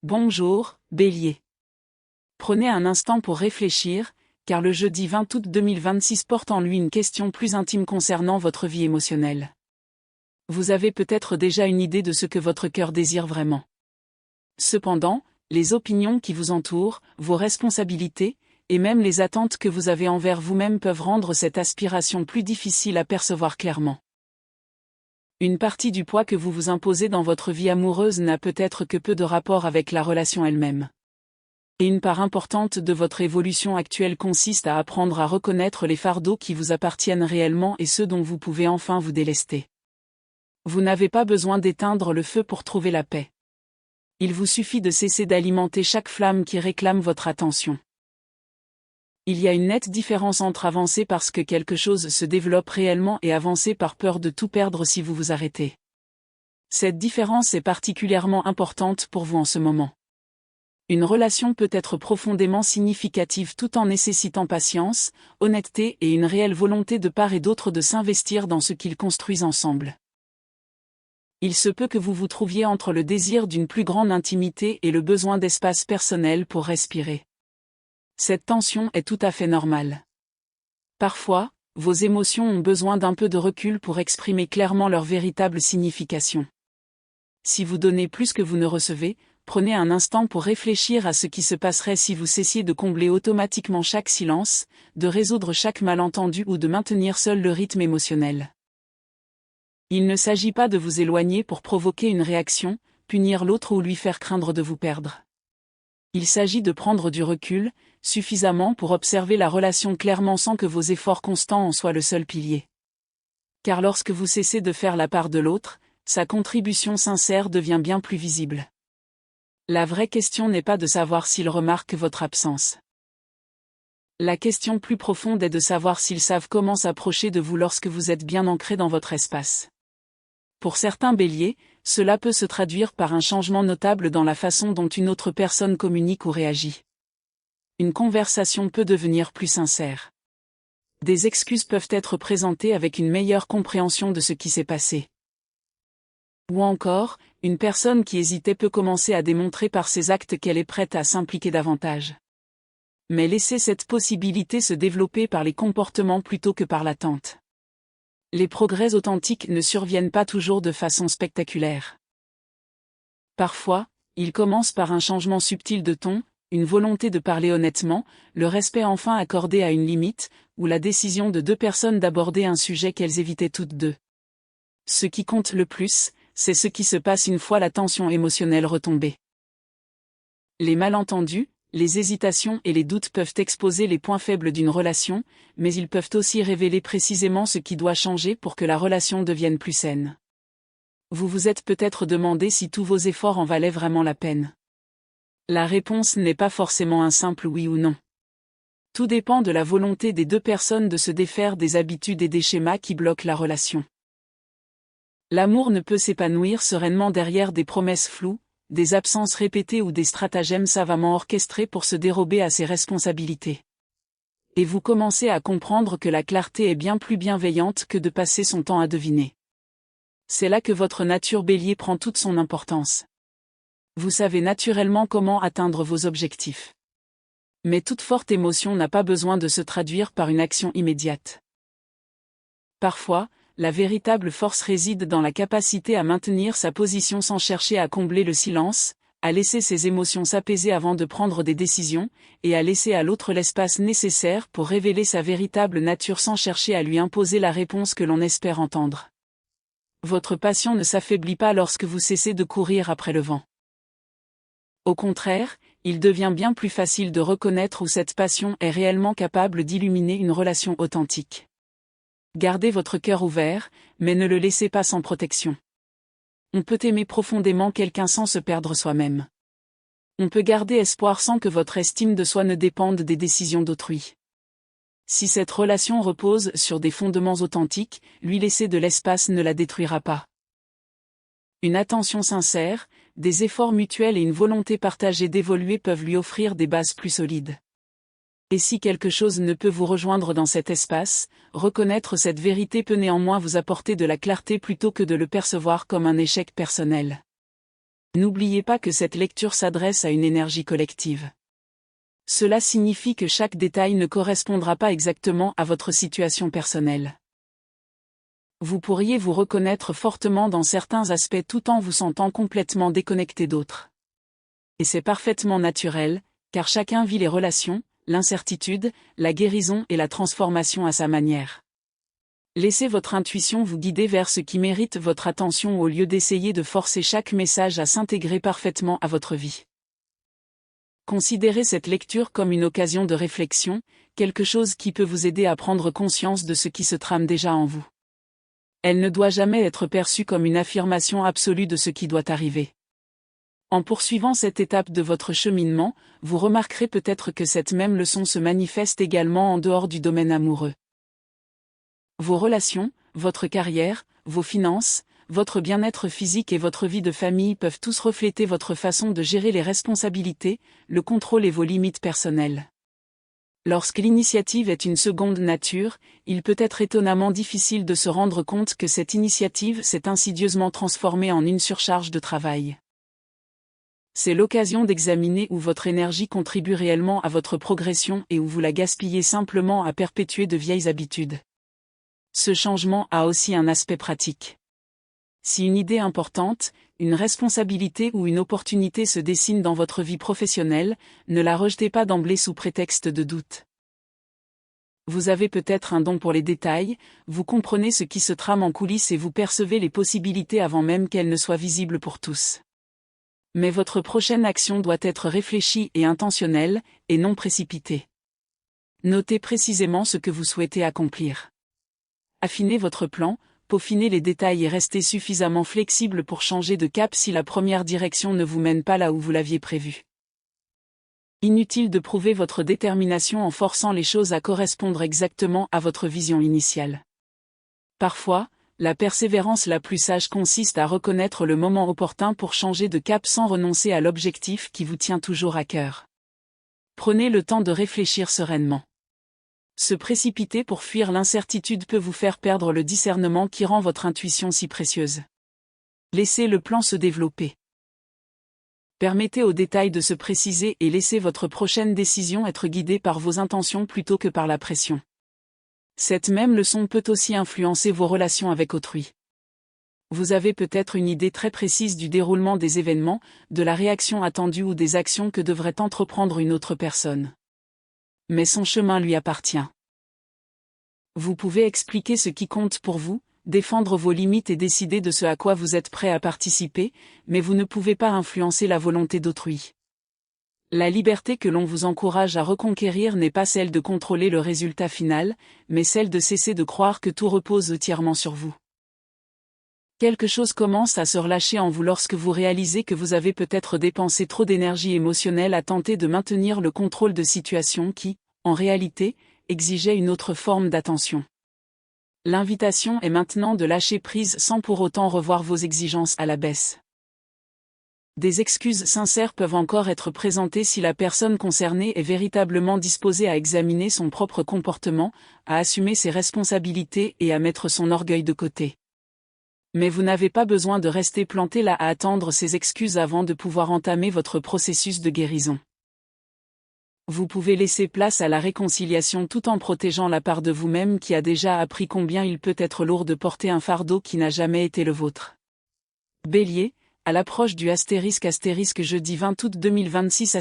Bonjour, Bélier. Prenez un instant pour réfléchir, car le jeudi 20 août 2026 porte en lui une question plus intime concernant votre vie émotionnelle. Vous avez peut-être déjà une idée de ce que votre cœur désire vraiment. Cependant, les opinions qui vous entourent, vos responsabilités, et même les attentes que vous avez envers vous-même peuvent rendre cette aspiration plus difficile à percevoir clairement. Une partie du poids que vous vous imposez dans votre vie amoureuse n'a peut-être que peu de rapport avec la relation elle-même. Et une part importante de votre évolution actuelle consiste à apprendre à reconnaître les fardeaux qui vous appartiennent réellement et ceux dont vous pouvez enfin vous délester. Vous n'avez pas besoin d'éteindre le feu pour trouver la paix. Il vous suffit de cesser d'alimenter chaque flamme qui réclame votre attention. Il y a une nette différence entre avancer parce que quelque chose se développe réellement et avancer par peur de tout perdre si vous vous arrêtez. Cette différence est particulièrement importante pour vous en ce moment. Une relation peut être profondément significative tout en nécessitant patience, honnêteté et une réelle volonté de part et d'autre de s'investir dans ce qu'ils construisent ensemble. Il se peut que vous vous trouviez entre le désir d'une plus grande intimité et le besoin d'espace personnel pour respirer. Cette tension est tout à fait normale. Parfois, vos émotions ont besoin d'un peu de recul pour exprimer clairement leur véritable signification. Si vous donnez plus que vous ne recevez, prenez un instant pour réfléchir à ce qui se passerait si vous cessiez de combler automatiquement chaque silence, de résoudre chaque malentendu ou de maintenir seul le rythme émotionnel. Il ne s'agit pas de vous éloigner pour provoquer une réaction, punir l'autre ou lui faire craindre de vous perdre. Il s'agit de prendre du recul, suffisamment pour observer la relation clairement sans que vos efforts constants en soient le seul pilier. Car lorsque vous cessez de faire la part de l'autre, sa contribution sincère devient bien plus visible. La vraie question n'est pas de savoir s'ils remarquent votre absence. La question plus profonde est de savoir s'ils savent comment s'approcher de vous lorsque vous êtes bien ancré dans votre espace. Pour certains béliers, cela peut se traduire par un changement notable dans la façon dont une autre personne communique ou réagit. Une conversation peut devenir plus sincère. Des excuses peuvent être présentées avec une meilleure compréhension de ce qui s'est passé. Ou encore, une personne qui hésitait peut commencer à démontrer par ses actes qu'elle est prête à s'impliquer davantage. Mais laissez cette possibilité se développer par les comportements plutôt que par l'attente. Les progrès authentiques ne surviennent pas toujours de façon spectaculaire. Parfois, ils commencent par un changement subtil de ton, une volonté de parler honnêtement, le respect enfin accordé à une limite, ou la décision de deux personnes d'aborder un sujet qu'elles évitaient toutes deux. Ce qui compte le plus, c'est ce qui se passe une fois la tension émotionnelle retombée. Les malentendus, les hésitations et les doutes peuvent exposer les points faibles d'une relation, mais ils peuvent aussi révéler précisément ce qui doit changer pour que la relation devienne plus saine. Vous vous êtes peut-être demandé si tous vos efforts en valaient vraiment la peine. La réponse n'est pas forcément un simple oui ou non. Tout dépend de la volonté des deux personnes de se défaire des habitudes et des schémas qui bloquent la relation. L'amour ne peut s'épanouir sereinement derrière des promesses floues, des absences répétées ou des stratagèmes savamment orchestrés pour se dérober à ses responsabilités. Et vous commencez à comprendre que la clarté est bien plus bienveillante que de passer son temps à deviner. C'est là que votre nature bélier prend toute son importance. Vous savez naturellement comment atteindre vos objectifs. Mais toute forte émotion n'a pas besoin de se traduire par une action immédiate. Parfois, la véritable force réside dans la capacité à maintenir sa position sans chercher à combler le silence, à laisser ses émotions s'apaiser avant de prendre des décisions, et à laisser à l'autre l'espace nécessaire pour révéler sa véritable nature sans chercher à lui imposer la réponse que l'on espère entendre. Votre passion ne s'affaiblit pas lorsque vous cessez de courir après le vent. Au contraire, il devient bien plus facile de reconnaître où cette passion est réellement capable d'illuminer une relation authentique. Gardez votre cœur ouvert, mais ne le laissez pas sans protection. On peut aimer profondément quelqu'un sans se perdre soi-même. On peut garder espoir sans que votre estime de soi ne dépende des décisions d'autrui. Si cette relation repose sur des fondements authentiques, lui laisser de l'espace ne la détruira pas. Une attention sincère, des efforts mutuels et une volonté partagée d'évoluer peuvent lui offrir des bases plus solides. Et si quelque chose ne peut vous rejoindre dans cet espace, reconnaître cette vérité peut néanmoins vous apporter de la clarté plutôt que de le percevoir comme un échec personnel. N'oubliez pas que cette lecture s'adresse à une énergie collective. Cela signifie que chaque détail ne correspondra pas exactement à votre situation personnelle. Vous pourriez vous reconnaître fortement dans certains aspects tout en vous sentant complètement déconnecté d'autres. Et c'est parfaitement naturel, car chacun vit les relations, l'incertitude, la guérison et la transformation à sa manière. Laissez votre intuition vous guider vers ce qui mérite votre attention au lieu d'essayer de forcer chaque message à s'intégrer parfaitement à votre vie. Considérez cette lecture comme une occasion de réflexion, quelque chose qui peut vous aider à prendre conscience de ce qui se trame déjà en vous. Elle ne doit jamais être perçue comme une affirmation absolue de ce qui doit arriver. En poursuivant cette étape de votre cheminement, vous remarquerez peut-être que cette même leçon se manifeste également en dehors du domaine amoureux. Vos relations, votre carrière, vos finances, votre bien-être physique et votre vie de famille peuvent tous refléter votre façon de gérer les responsabilités, le contrôle et vos limites personnelles. Lorsque l'initiative est une seconde nature, il peut être étonnamment difficile de se rendre compte que cette initiative s'est insidieusement transformée en une surcharge de travail. C'est l'occasion d'examiner où votre énergie contribue réellement à votre progression et où vous la gaspillez simplement à perpétuer de vieilles habitudes. Ce changement a aussi un aspect pratique. Si une idée importante, une responsabilité ou une opportunité se dessine dans votre vie professionnelle, ne la rejetez pas d'emblée sous prétexte de doute. Vous avez peut-être un don pour les détails, vous comprenez ce qui se trame en coulisses et vous percevez les possibilités avant même qu'elles ne soient visibles pour tous. Mais votre prochaine action doit être réfléchie et intentionnelle, et non précipitée. Notez précisément ce que vous souhaitez accomplir. Affinez votre plan, peaufinez les détails et restez suffisamment flexible pour changer de cap si la première direction ne vous mène pas là où vous l'aviez prévu. Inutile de prouver votre détermination en forçant les choses à correspondre exactement à votre vision initiale. Parfois, la persévérance la plus sage consiste à reconnaître le moment opportun pour changer de cap sans renoncer à l'objectif qui vous tient toujours à cœur. Prenez le temps de réfléchir sereinement. Se précipiter pour fuir l'incertitude peut vous faire perdre le discernement qui rend votre intuition si précieuse. Laissez le plan se développer. Permettez aux détails de se préciser et laissez votre prochaine décision être guidée par vos intentions plutôt que par la pression. Cette même leçon peut aussi influencer vos relations avec autrui. Vous avez peut-être une idée très précise du déroulement des événements, de la réaction attendue ou des actions que devrait entreprendre une autre personne. Mais son chemin lui appartient. Vous pouvez expliquer ce qui compte pour vous, défendre vos limites et décider de ce à quoi vous êtes prêt à participer, mais vous ne pouvez pas influencer la volonté d'autrui. La liberté que l'on vous encourage à reconquérir n'est pas celle de contrôler le résultat final, mais celle de cesser de croire que tout repose entièrement sur vous. Quelque chose commence à se relâcher en vous lorsque vous réalisez que vous avez peut-être dépensé trop d'énergie émotionnelle à tenter de maintenir le contrôle de situations qui, en réalité, exigeaient une autre forme d'attention. L'invitation est maintenant de lâcher prise sans pour autant revoir vos exigences à la baisse. Des excuses sincères peuvent encore être présentées si la personne concernée est véritablement disposée à examiner son propre comportement, à assumer ses responsabilités et à mettre son orgueil de côté. Mais vous n'avez pas besoin de rester planté là à attendre ces excuses avant de pouvoir entamer votre processus de guérison. Vous pouvez laisser place à la réconciliation tout en protégeant la part de vous-même qui a déjà appris combien il peut être lourd de porter un fardeau qui n'a jamais été le vôtre. Bélier, à l'approche du ** jeudi 20 août 2026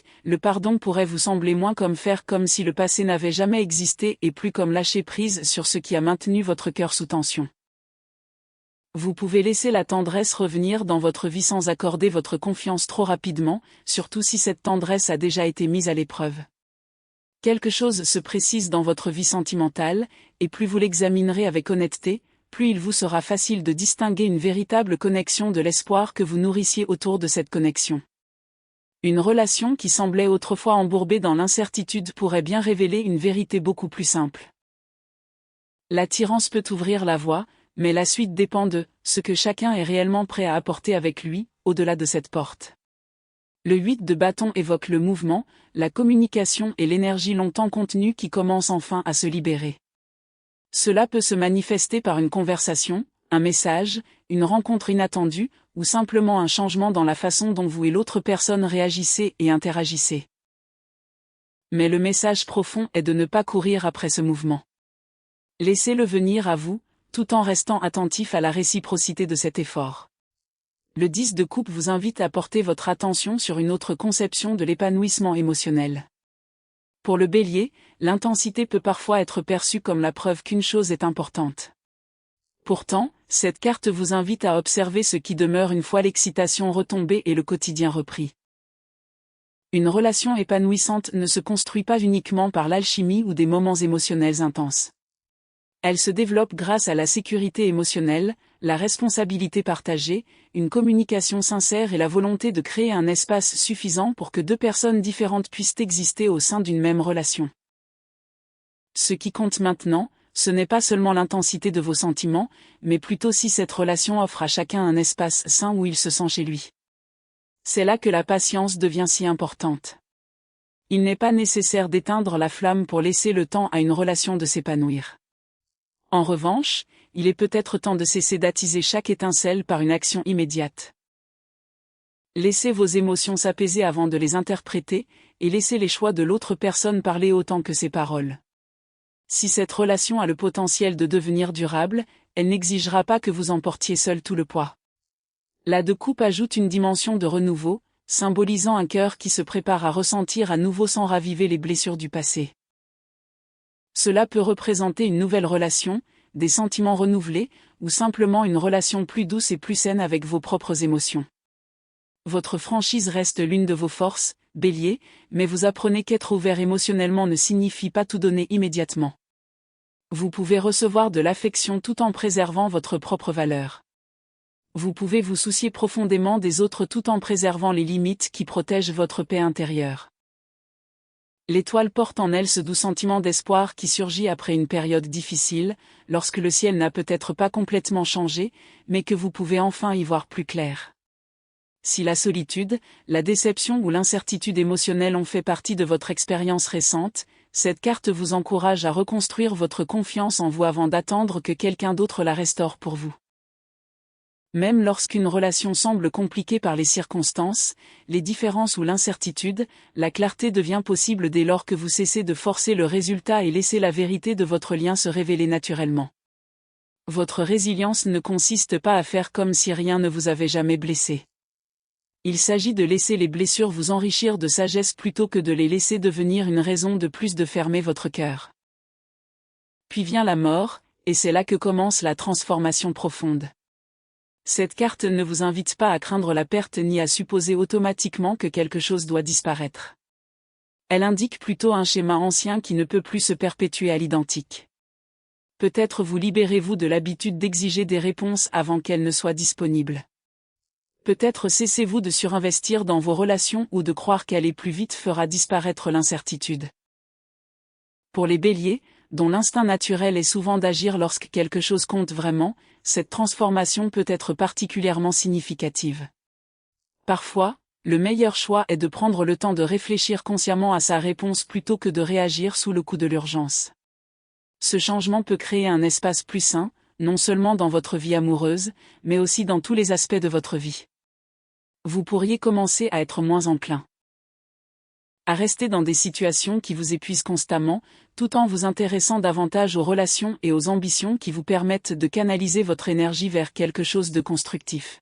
**, le pardon pourrait vous sembler moins comme faire comme si le passé n'avait jamais existé et plus comme lâcher prise sur ce qui a maintenu votre cœur sous tension. Vous pouvez laisser la tendresse revenir dans votre vie sans accorder votre confiance trop rapidement, surtout si cette tendresse a déjà été mise à l'épreuve. Quelque chose se précise dans votre vie sentimentale, et plus vous l'examinerez avec honnêteté, plus il vous sera facile de distinguer une véritable connexion de l'espoir que vous nourrissiez autour de cette connexion. Une relation qui semblait autrefois embourbée dans l'incertitude pourrait bien révéler une vérité beaucoup plus simple. L'attirance peut ouvrir la voie, mais la suite dépend de ce que chacun est réellement prêt à apporter avec lui, au-delà de cette porte. Le 8 de bâton évoque le mouvement, la communication et l'énergie longtemps contenue qui commence enfin à se libérer. Cela peut se manifester par une conversation, Un message, une rencontre inattendue, ou simplement un changement dans la façon dont vous et l'autre personne réagissez et interagissez. Mais le message profond est de ne pas courir après ce mouvement. Laissez-le venir à vous, tout en restant attentif à la réciprocité de cet effort. Le 10 de coupe vous invite à porter votre attention sur une autre conception de l'épanouissement émotionnel. Pour le Bélier, l'intensité peut parfois être perçue comme la preuve qu'une chose est importante. Pourtant, cette carte vous invite à observer ce qui demeure une fois l'excitation retombée et le quotidien repris. Une relation épanouissante ne se construit pas uniquement par l'alchimie ou des moments émotionnels intenses. Elle se développe grâce à la sécurité émotionnelle, la responsabilité partagée, une communication sincère et la volonté de créer un espace suffisant pour que deux personnes différentes puissent exister au sein d'une même relation. Ce qui compte maintenant, ce n'est pas seulement l'intensité de vos sentiments, mais plutôt si cette relation offre à chacun un espace sain où il se sent chez lui. C'est là que la patience devient si importante. Il n'est pas nécessaire d'éteindre la flamme pour laisser le temps à une relation de s'épanouir. En revanche, il est peut-être temps de cesser d'attiser chaque étincelle par une action immédiate. Laissez vos émotions s'apaiser avant de les interpréter, et laissez les choix de l'autre personne parler autant que ses paroles. Si cette relation a le potentiel de devenir durable, elle n'exigera pas que vous en portiez seul tout le poids. La de coupe ajoute une dimension de renouveau, symbolisant un cœur qui se prépare à ressentir à nouveau sans raviver les blessures du passé. Cela peut représenter une nouvelle relation, des sentiments renouvelés, ou simplement une relation plus douce et plus saine avec vos propres émotions. Votre franchise reste l'une de vos forces, Bélier, mais vous apprenez qu'être ouvert émotionnellement ne signifie pas tout donner immédiatement. Vous pouvez recevoir de l'affection tout en préservant votre propre valeur. Vous pouvez vous soucier profondément des autres tout en préservant les limites qui protègent votre paix intérieure. L'étoile porte en elle ce doux sentiment d'espoir qui surgit après une période difficile, lorsque le ciel n'a peut-être pas complètement changé, mais que vous pouvez enfin y voir plus clair. Si la solitude, la déception ou l'incertitude émotionnelle ont fait partie de votre expérience récente, cette carte vous encourage à reconstruire votre confiance en vous avant d'attendre que quelqu'un d'autre la restaure pour vous. Même lorsqu'une relation semble compliquée par les circonstances, les différences ou l'incertitude, la clarté devient possible dès lors que vous cessez de forcer le résultat et laissez la vérité de votre lien se révéler naturellement. Votre résilience ne consiste pas à faire comme si rien ne vous avait jamais blessé. Il s'agit de laisser les blessures vous enrichir de sagesse plutôt que de les laisser devenir une raison de plus de fermer votre cœur. Puis vient la mort, et c'est là que commence la transformation profonde. Cette carte ne vous invite pas à craindre la perte ni à supposer automatiquement que quelque chose doit disparaître. Elle indique plutôt un schéma ancien qui ne peut plus se perpétuer à l'identique. Peut-être vous libérez-vous de l'habitude d'exiger des réponses avant qu'elles ne soient disponibles. Peut-être cessez-vous de surinvestir dans vos relations ou de croire qu'aller plus vite fera disparaître l'incertitude. Pour les Béliers, dont l'instinct naturel est souvent d'agir lorsque quelque chose compte vraiment, cette transformation peut être particulièrement significative. Parfois, le meilleur choix est de prendre le temps de réfléchir consciemment à sa réponse plutôt que de réagir sous le coup de l'urgence. Ce changement peut créer un espace plus sain, non seulement dans votre vie amoureuse, mais aussi dans tous les aspects de votre vie. Vous pourriez commencer à être moins enclin à rester dans des situations qui vous épuisent constamment, tout en vous intéressant davantage aux relations et aux ambitions qui vous permettent de canaliser votre énergie vers quelque chose de constructif.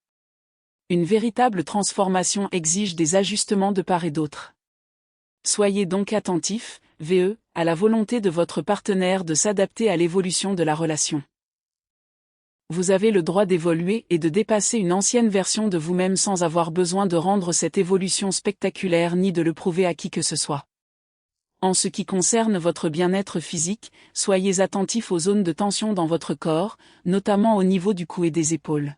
Une véritable transformation exige des ajustements de part et d'autre. Soyez donc attentif, VE, à la volonté de votre partenaire de s'adapter à l'évolution de la relation. Vous avez le droit d'évoluer et de dépasser une ancienne version de vous-même sans avoir besoin de rendre cette évolution spectaculaire ni de le prouver à qui que ce soit. En ce qui concerne votre bien-être physique, soyez attentif aux zones de tension dans votre corps, notamment au niveau du cou et des épaules.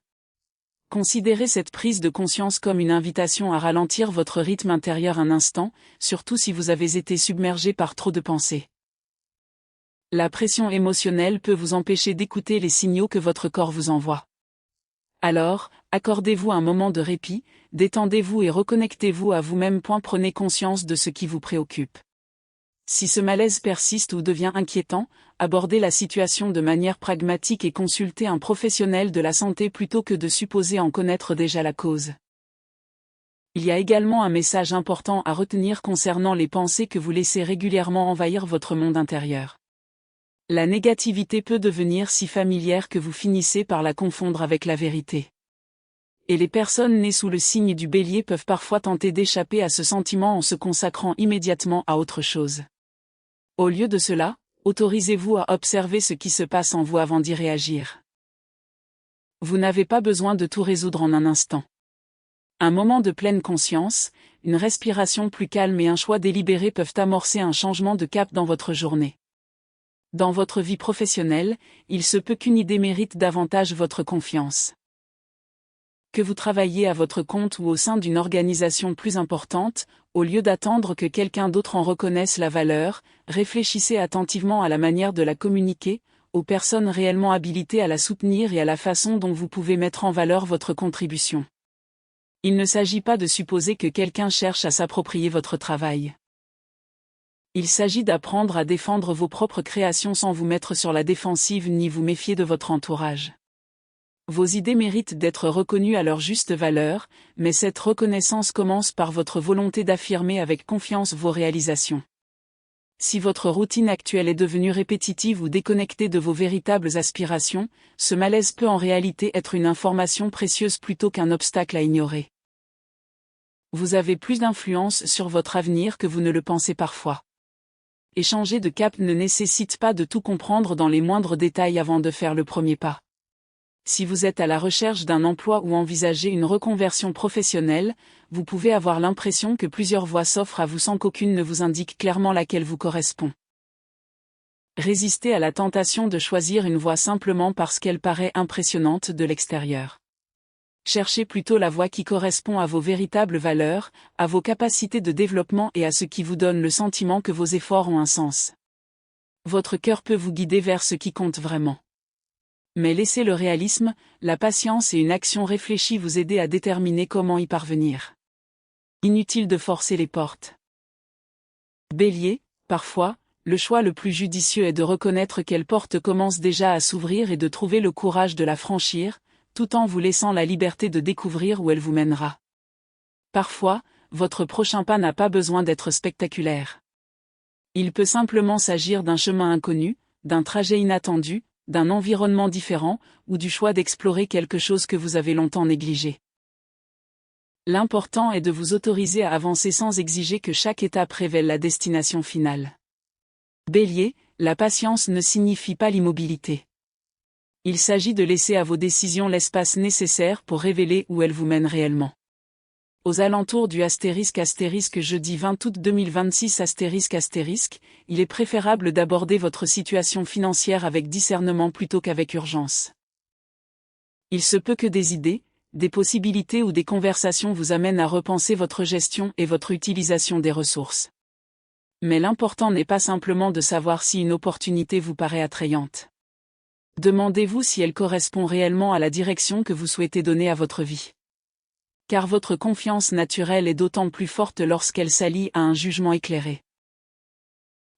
Considérez cette prise de conscience comme une invitation à ralentir votre rythme intérieur un instant, surtout si vous avez été submergé par trop de pensées. La pression émotionnelle peut vous empêcher d'écouter les signaux que votre corps vous envoie. Alors, accordez-vous un moment de répit, détendez-vous et reconnectez-vous à vous-même. Prenez conscience de ce qui vous préoccupe. Si ce malaise persiste ou devient inquiétant, abordez la situation de manière pragmatique et consultez un professionnel de la santé plutôt que de supposer en connaître déjà la cause. Il y a également un message important à retenir concernant les pensées que vous laissez régulièrement envahir votre monde intérieur. La négativité peut devenir si familière que vous finissez par la confondre avec la vérité. Et les personnes nées sous le signe du Bélier peuvent parfois tenter d'échapper à ce sentiment en se consacrant immédiatement à autre chose. Au lieu de cela, autorisez-vous à observer ce qui se passe en vous avant d'y réagir. Vous n'avez pas besoin de tout résoudre en un instant. Un moment de pleine conscience, une respiration plus calme et un choix délibéré peuvent amorcer un changement de cap dans votre journée. Dans votre vie professionnelle, il se peut qu'une idée mérite davantage votre confiance. Que vous travailliez à votre compte ou au sein d'une organisation plus importante, au lieu d'attendre que quelqu'un d'autre en reconnaisse la valeur, réfléchissez attentivement à la manière de la communiquer, aux personnes réellement habilitées à la soutenir et à la façon dont vous pouvez mettre en valeur votre contribution. Il ne s'agit pas de supposer que quelqu'un cherche à s'approprier votre travail. Il s'agit d'apprendre à défendre vos propres créations sans vous mettre sur la défensive ni vous méfier de votre entourage. Vos idées méritent d'être reconnues à leur juste valeur, mais cette reconnaissance commence par votre volonté d'affirmer avec confiance vos réalisations. Si votre routine actuelle est devenue répétitive ou déconnectée de vos véritables aspirations, ce malaise peut en réalité être une information précieuse plutôt qu'un obstacle à ignorer. Vous avez plus d'influence sur votre avenir que vous ne le pensez parfois. Et changer de cap ne nécessite pas de tout comprendre dans les moindres détails avant de faire le premier pas. Si vous êtes à la recherche d'un emploi ou envisagez une reconversion professionnelle, vous pouvez avoir l'impression que plusieurs voies s'offrent à vous sans qu'aucune ne vous indique clairement laquelle vous correspond. Résistez à la tentation de choisir une voie simplement parce qu'elle paraît impressionnante de l'extérieur. Cherchez plutôt la voie qui correspond à vos véritables valeurs, à vos capacités de développement et à ce qui vous donne le sentiment que vos efforts ont un sens. Votre cœur peut vous guider vers ce qui compte vraiment. Mais laissez le réalisme, la patience et une action réfléchie vous aider à déterminer comment y parvenir. Inutile de forcer les portes. Bélier, parfois, le choix le plus judicieux est de reconnaître quelle porte commence déjà à s'ouvrir et de trouver le courage de la franchir, tout en vous laissant la liberté de découvrir où elle vous mènera. Parfois, votre prochain pas n'a pas besoin d'être spectaculaire. Il peut simplement s'agir d'un chemin inconnu, d'un trajet inattendu, d'un environnement différent, ou du choix d'explorer quelque chose que vous avez longtemps négligé. L'important est de vous autoriser à avancer sans exiger que chaque étape révèle la destination finale. Bélier, la patience ne signifie pas l'immobilité. Il s'agit de laisser à vos décisions l'espace nécessaire pour révéler où elles vous mènent réellement. Aux alentours du ** jeudi 20 août 2026 ***, il est préférable d'aborder votre situation financière avec discernement plutôt qu'avec urgence. Il se peut que des idées, des possibilités ou des conversations vous amènent à repenser votre gestion et votre utilisation des ressources. Mais l'important n'est pas simplement de savoir si une opportunité vous paraît attrayante. Demandez-vous si elle correspond réellement à la direction que vous souhaitez donner à votre vie. Car votre confiance naturelle est d'autant plus forte lorsqu'elle s'allie à un jugement éclairé.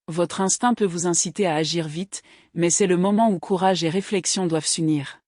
Votre instinct peut vous inciter à agir vite, mais c'est le moment où courage et réflexion doivent s'unir.